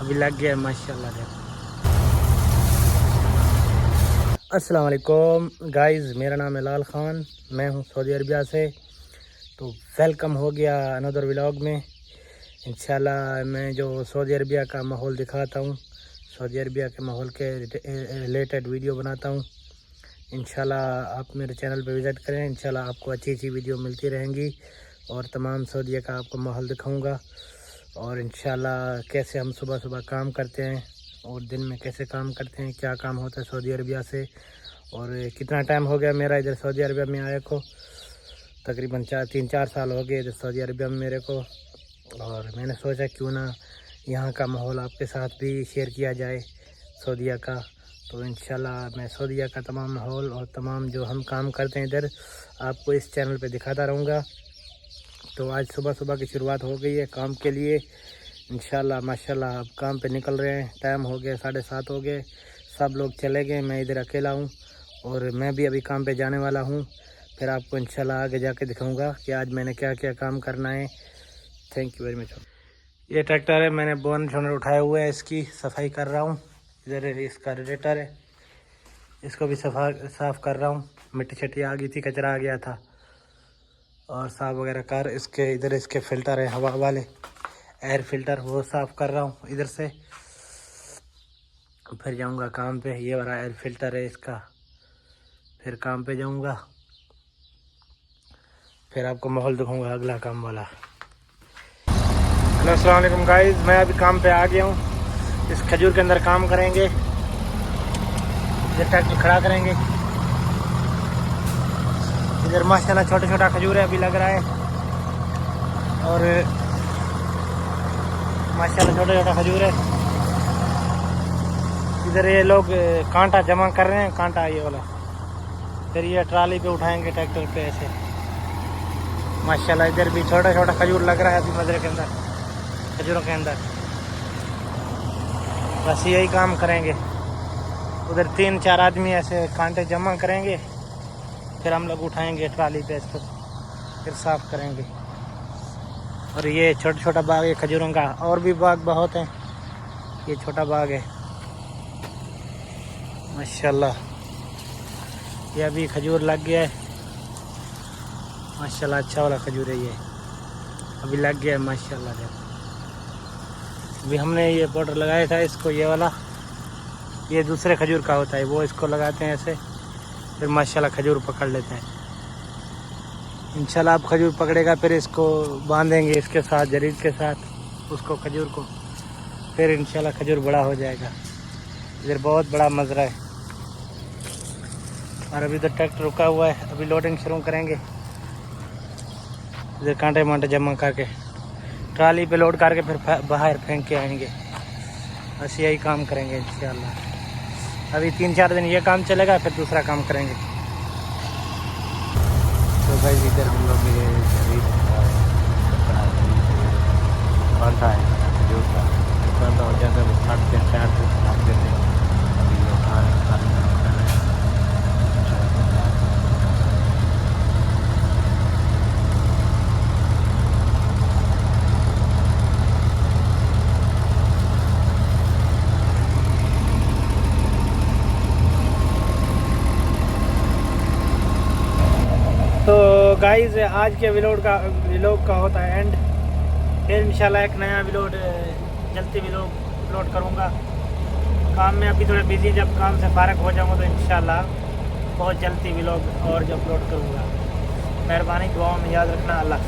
अभी लग गया माशाल्लाह। देखो अस्सलाम वालेकुम गाइस, मेरा नाम है लाल ख़ान, मैं हूं सऊदी अरबिया से। तो वेलकम हो गया अनदर व्लॉग में। इंशाल्लाह मैं जो सऊदी अरबिया का माहौल दिखाता हूं, सऊदी अरबिया के माहौल के रिलेटेड वीडियो बनाता हूं। इंशाल्लाह आप मेरे चैनल पर विज़िट करें, इंशाल्लाह आपको अच्छी अच्छी वीडियो मिलती रहेंगी और तमाम सऊदीया का आपको माहौल दिखाऊंगा। और इंशाल्लाह कैसे हम सुबह सुबह काम करते हैं और दिन में कैसे काम करते हैं, क्या काम होता है सऊदी अरबिया से, और कितना टाइम हो गया मेरा इधर सऊदी अरबिया में आए को। तकरीबन 3-4 साल हो गए इधर सऊदी अरबिया में मेरे को। और मैंने सोचा क्यों ना यहाँ का माहौल आपके साथ भी शेयर किया जाए सऊदीया का। तो इंशाल्लाह मैं सऊदीया का तमाम माहौल और तमाम जो हम काम करते हैं इधर आपको इस चैनल पे दिखाता रहूँगा। तो आज सुबह सुबह की शुरुआत हो गई है काम के लिए। इंशाल्लाह माशाल्लाह अब काम पे निकल रहे हैं। टाइम हो गया 7:30 हो गए, सब लोग चले गए, मैं इधर अकेला हूँ और मैं भी अभी काम पे जाने वाला हूँ। फिर आपको इंशाल्लाह आगे जाके दिखाऊंगा कि आज मैंने क्या क्या काम करना है। Thank you very much. ये ट्रैक्टर है, मैंने बोनट शोनट उठाए हुए हैं, इसकी सफाई कर रहा हूँ। इधर इसका रेडिएटर है, इसको भी साफ़ कर रहा हूँ। मिट्टी छट्टी आ गई थी, कचरा आ गया था और साफ़ वगैरह कर इसके इधर इसके फ़िल्टर है हवा वाले, एयर फिल्टर, वो साफ़ कर रहा हूँ इधर से। फिर जाऊँगा काम पे, ये वाला एयर फिल्टर है इसका। फिर काम पे जाऊँगा, फिर आपको माहौल दिखाऊँगा अगला काम वाला। हेलो अस्सलाम वालेकुम गाइस, मैं अभी काम पे आ गया हूँ। इस खजूर के अंदर काम करेंगे, इधर ट्रैक्टर खड़ा करेंगे। इधर माशाल्लाह छोटा छोटा खजूर है, अभी लग रहा है। और माशाल्लाह छोटा छोटा खजूर है। इधर ये लोग कांटा जमा कर रहे हैं, कांटा ये वाला। फिर ये ट्राली पे उठाएंगे ट्रैक्टर पे ऐसे। माशाल्लाह इधर भी छोटा छोटा खजूर लग रहा है अभी मजरे के अंदर, खजूरों के अंदर। बस यही काम करेंगे। उधर 3-4 आदमी ऐसे कांटे जमा करेंगे, फिर हम लोग उठाएंगे ट्राली पे इसको, फिर साफ़ करेंगे। और ये छोटा छोटा बाग है खजूरों का, और भी बाग बहुत हैं। ये छोटा बाग है माशाल्लाह। ये अभी खजूर लग गया है माशाल्लाह, अच्छा वाला खजूर है ये, अभी लग गया है माशाल्लाह। देखो अभी हमने ये पाउडर लगाया था इसको, ये वाला, ये दूसरे खजूर का होता है, वो इसको लगाते हैं ऐसे, फिर माशाल्लाह खजूर पकड़ लेते हैं। इंशाल्लाह आप खजूर पकड़ेगा, फिर इसको बांधेंगे इसके साथ, जरीद के साथ उसको, खजूर को, फिर इंशाल्लाह खजूर बड़ा हो जाएगा। इधर बहुत बड़ा मजरा है। और अभी तो ट्रैक्टर रुका हुआ है, अभी लोडिंग शुरू करेंगे। इधर कांटे मांटे जमा करके ट्राली पे लोड करके फिर बाहर फेंक के आएंगे। बस यही काम करेंगे इंशाल्लाह। अभी 3-4 दिन ये काम चलेगा, फिर दूसरा काम करेंगे। तो भाई इधर हम लोग ये कांटा है खजूर का, कांटा हो जाता है, वो काटते हैं, काट देते हैं। अभी वो खा रहे हैं। तो गाइस आज के व्लॉग का होता है एंड। फिर इंशाल्लाह एक नया व्लॉग जल्दी अपलोड करूँगा। काम में अभी थोड़ा बिजी, जब काम से फारग हो जाऊँगा तो इंशाल्लाह बहुत जल्दी व्लॉग और जो अपलोड करूँगा। मेहरबानी, दुआओं में याद रखना। अल्लाह।